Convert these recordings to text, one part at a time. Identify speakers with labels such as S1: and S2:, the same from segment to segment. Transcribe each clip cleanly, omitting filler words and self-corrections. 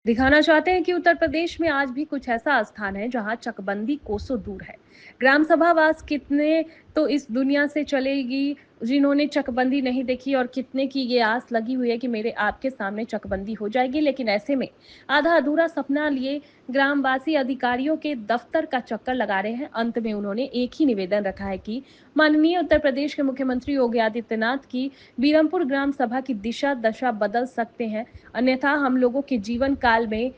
S1: दिखाना चाहते हैं कि उत्तर प्रदेश में आज भी कुछ ऐसा स्थान है जहां चकबंदी कोसों दूर है। ग्राम सभावास कितने तो इस दुनिया से चलेगी जिन्होंने चकबंदी नहीं देखी, और कितने की ये आस लगी हुई है कि मेरे आपके सामने चकबंदी हो जाएगी। लेकिन ऐसे में आधा अधूरा सपना लिए ग्रामवासी अधिकारियों के दफ्तर का चक्कर लगा रहे हैं। अंत में उन्होंने एक ही निवेदन रखा है कि माननीय उत्तर प्रदेश के मुख्यमंत्री योगी आदित्यनाथ की बीरमपुर ग्राम सभा की दिशा दशा बदल सकते हैं, अन्यथा हम लोगों के जीवन काल में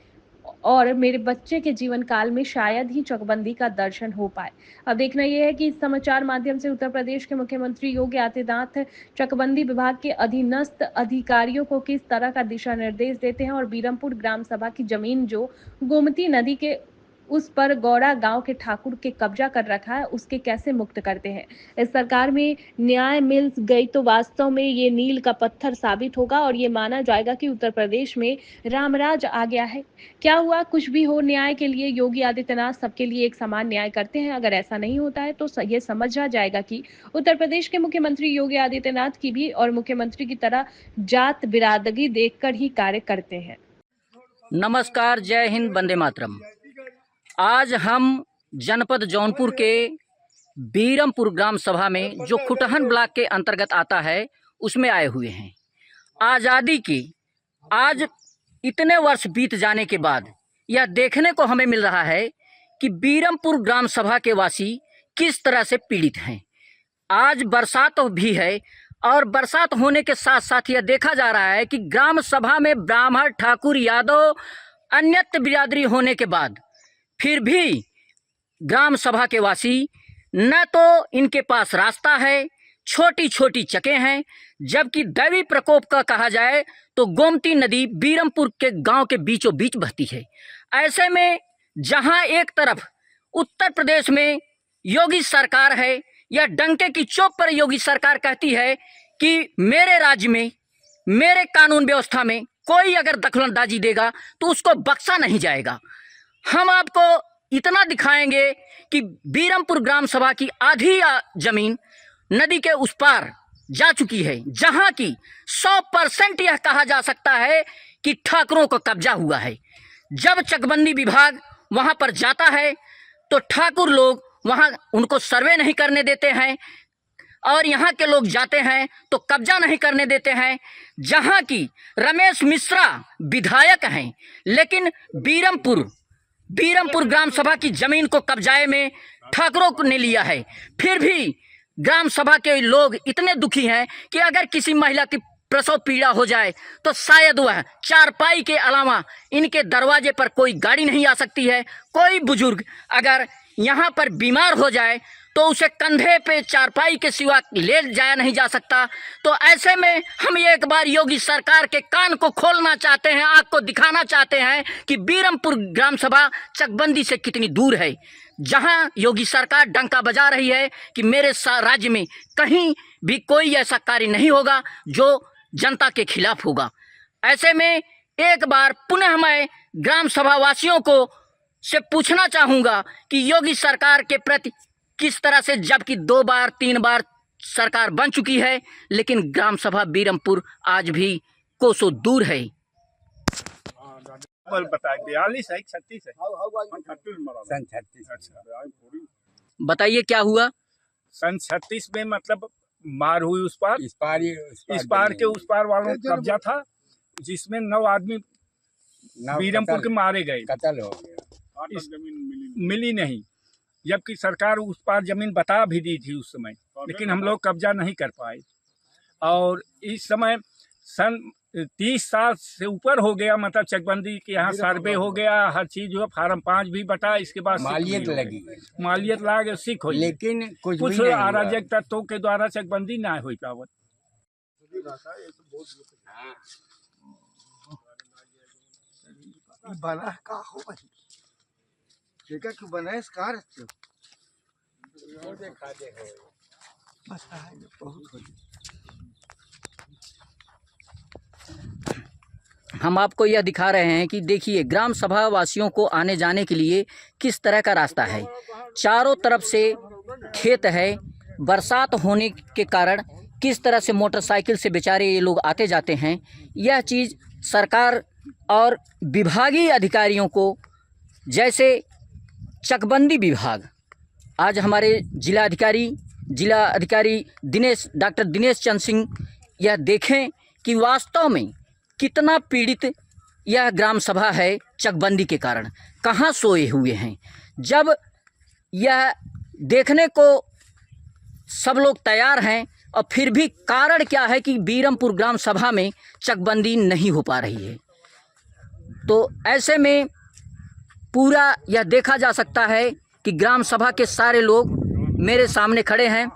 S1: और मेरे बच्चे के जीवन काल में शायद ही चकबंदी का दर्शन हो पाए। अब देखना यह है कि इस समाचार माध्यम से उत्तर प्रदेश के मुख्यमंत्री योगी आदित्यनाथ चकबंदी विभाग के अधीनस्थ अधिकारियों को किस तरह का दिशा निर्देश देते हैं और बीरमपुर ग्राम सभा की जमीन जो गोमती नदी के उस पर गौड़ा गांव के ठाकुर के कब्जा कर रखा है, उसके कैसे मुक्त करते हैं। इस सरकार में न्याय मिल गई तो वास्तव में ये मील का पत्थर साबित होगा और ये माना जाएगा कि उत्तर प्रदेश में रामराज आ गया है। क्या हुआ, कुछ भी हो, न्याय के लिए योगी आदित्यनाथ सबके लिए एक समान न्याय करते हैं। अगर ऐसा नहीं होता है तो ये समझा जाएगा कि उत्तर प्रदेश के मुख्यमंत्री योगी आदित्यनाथ की भी और मुख्यमंत्री की तरह जात बिरादरी देखकर ही कार्य करते हैं।
S2: नमस्कार, जय हिंद, वंदे मातरम। आज हम जनपद जौनपुर के बीरमपुर ग्राम सभा में जो खुटहन ब्लॉक के अंतर्गत आता है उसमें आए हुए हैं। आज़ादी की आज इतने वर्ष बीत जाने के बाद यह देखने को हमें मिल रहा है कि बीरमपुर ग्राम सभा के वासी किस तरह से पीड़ित हैं। आज बरसात भी है और बरसात होने के साथ साथ यह देखा जा रहा है कि ग्राम सभा में ब्राह्मण, ठाकुर, यादव, अन्यत्र बिरादरी होने के बाद फिर भी ग्राम सभा के वासी न तो इनके पास रास्ता है, छोटी छोटी चकें हैं, जबकि दैवी प्रकोप का कहा जाए तो गोमती नदी बीरमपुर के गांव के बीचों बीच बहती है। ऐसे में जहां एक तरफ उत्तर प्रदेश में योगी सरकार है, या डंके की चोट पर योगी सरकार कहती है कि मेरे राज्य में, मेरे कानून व्यवस्था में कोई अगर दखलंदाजी देगा तो उसको बख्शा नहीं जाएगा। हम आपको इतना दिखाएंगे कि बीरमपुर ग्राम सभा की आधी जमीन नदी के उस पार जा चुकी है, जहां की 100% यह कहा जा सकता है कि ठाकुरों को कब्जा हुआ है। जब चकबंदी विभाग वहां पर जाता है तो ठाकुर लोग वहां उनको सर्वे नहीं करने देते हैं और यहाँ के लोग जाते हैं तो कब्जा नहीं करने देते हैं। जहां की रमेश मिश्रा विधायक हैं, लेकिन बीरमपुर ग्राम सभा की जमीन को कब्जाए में ठाकुरों ने लिया है। फिर भी ग्राम सभा के लोग इतने दुखी हैं कि अगर किसी महिला की प्रसव पीड़ा हो जाए तो शायद वह चारपाई के अलावा इनके दरवाजे पर कोई गाड़ी नहीं आ सकती है। कोई बुजुर्ग अगर यहाँ पर बीमार हो जाए तो उसे कंधे पे चारपाई के सिवा ले जाया नहीं जा सकता। तो ऐसे में हम एक बार योगी सरकार के कान को खोलना चाहते हैं, आँख को दिखाना चाहते हैं कि बीरमपुर ग्राम सभा चकबंदी से कितनी दूर है। जहां योगी सरकार डंका बजा रही है कि मेरे राज्य में कहीं भी कोई ऐसा कार्य नहीं होगा जो जनता के खिलाफ होगा। ऐसे में एक बार पुनः मैं ग्राम सभा वासियों को से पूछना चाहूँगा कि योगी सरकार के प्रति किस तरह से, जबकि 2 बार 3 बार सरकार बन चुकी है, लेकिन ग्राम सभा बीरमपुर आज भी कोसों दूर है। बताइए क्या हुआ।
S3: सन 36 में मतलब मार हुई उस पार इस पार के उस पार वालों का कब्जा था, जिसमें 9 आदमी बीरमपुर के मारे गए, कत्ल हो गया। जमीन मिली नहीं, जबकि सरकार उस पार जमीन बता भी दी थी उस समय, लेकिन हम लोग कब्जा नहीं कर पाए। और इस समय सन 30 साल से ऊपर हो गया, मतलब चकबंदी के यहाँ सर्वे हो गया, हर चीज हुआ, फार्म 5 भी बटा, इसके बाद मालियत लगी, मालियत लागे सिख हो, लेकिन कुछ अराजक तत्वों के द्वारा चकबंदी ना हो पावत।
S4: बना का हो देखा क्यों बनाए कार बहुत।
S2: हम आपको यह दिखा रहे हैं कि देखिए ग्राम सभा वासियों को आने जाने के लिए किस तरह का रास्ता है। चारों तरफ से खेत है, बरसात होने के कारण किस तरह से मोटरसाइकिल से बेचारे ये लोग आते जाते हैं, यह चीज़ सरकार और विभागीय अधिकारियों को, जैसे चकबंदी विभाग, आज हमारे जिला अधिकारी डॉक्टर दिनेश चंद्र सिंह यह देखें कि वास्तव में कितना पीड़ित यह ग्राम सभा है चकबंदी के कारण, कहाँ सोए हुए हैं। जब यह देखने को सब लोग तैयार हैं और फिर भी कारण क्या है कि बीरमपुर ग्राम सभा में चकबंदी नहीं हो पा रही है। तो ऐसे में पूरा यह देखा जा सकता है कि ग्राम सभा के सारे लोग मेरे सामने खड़े हैं।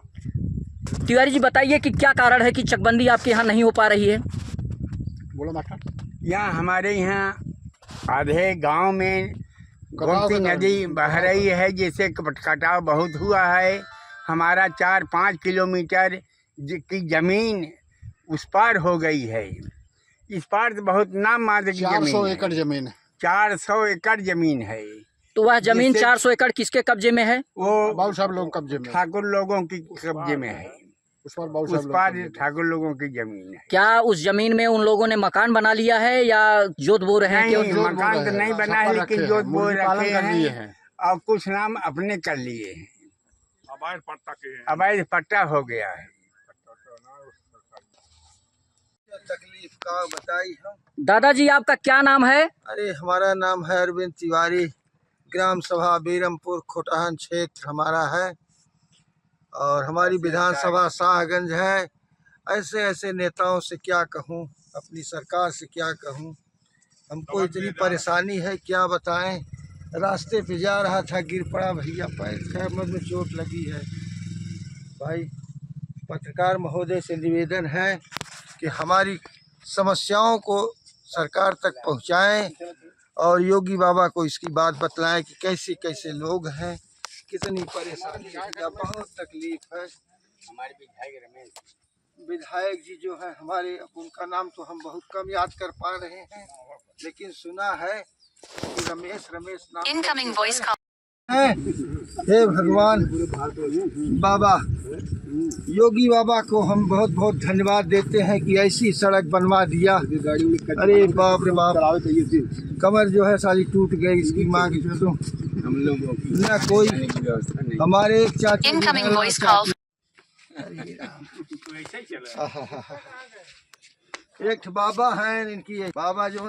S2: तिवारी जी बताइए कि क्या कारण है कि चकबंदी आपके यहाँ नहीं हो पा रही है।
S5: बोलो माता।
S6: यहाँ हमारे यहाँ आधे गांव में गोमती नदी बह रही है, जिससे कटाव बहुत हुआ है। हमारा 4-5 किलोमीटर की जमीन उस पार हो गई है। इस पार तो बहुत नाम मात्र की
S5: 400 एकड़ जमीन है।
S6: 400 एकड़ जमीन है।
S2: तो वह जमीन 400 एकड़ किसके कब्जे में है?
S6: वो
S5: बाबू साहब लोग कब्जे में,
S6: ठाकुर लोगों की कब्जे में है।
S5: उस पार
S6: ठाकुर लोगों की जमीन है।
S2: क्या उस जमीन में उन लोगों ने मकान बना लिया है या जोत बो रहे हैं?
S6: नहीं, मकान तो नहीं बना है, लेकिन जोत बो रखे हैं और कुछ नाम अपने कर लिए हैं। अवैध पट्टा हो गया है।
S4: तकलीफ का बताई हम।
S2: दादाजी आपका क्या नाम है?
S4: अरे हमारा नाम है अरविंद तिवारी, ग्राम सभा बीरमपुर खोटहन क्षेत्र हमारा है, और हमारी विधानसभा शाहगंज है। ऐसे ऐसे नेताओं से क्या कहूँ, अपनी सरकार से क्या कहूँ, हमको इतनी परेशानी है क्या बताएं। रास्ते पे जा रहा था, गिर पड़ा भैया, पैर कमर में चोट लगी है। भाई पत्रकार महोदय से निवेदन है कि हमारी समस्याओं को सरकार तक पहुंचाएं और योगी बाबा को इसकी बात बतलाएं कि कैसे कैसे लोग हैं, कितनी परेशानी है, बहुत तकलीफ है। हमारे विधायक जी जो है हमारे, उनका नाम तो हम बहुत कम याद कर पा रहे हैं, लेकिन सुना है कि रमेश नाम इनकमिंग वॉइस है। हे भगवान बाबा, योगी बाबा को हम बहुत बहुत धन्यवाद देते हैं कि ऐसी सड़क बनवा दिया। अरे बाप रे बाप, कमर जो है सारी टूट गई इसकी माँ की। तो हम लोग ना कोई, हमारे एक चाचा एक बाबा हैं, इनकी बाबा जो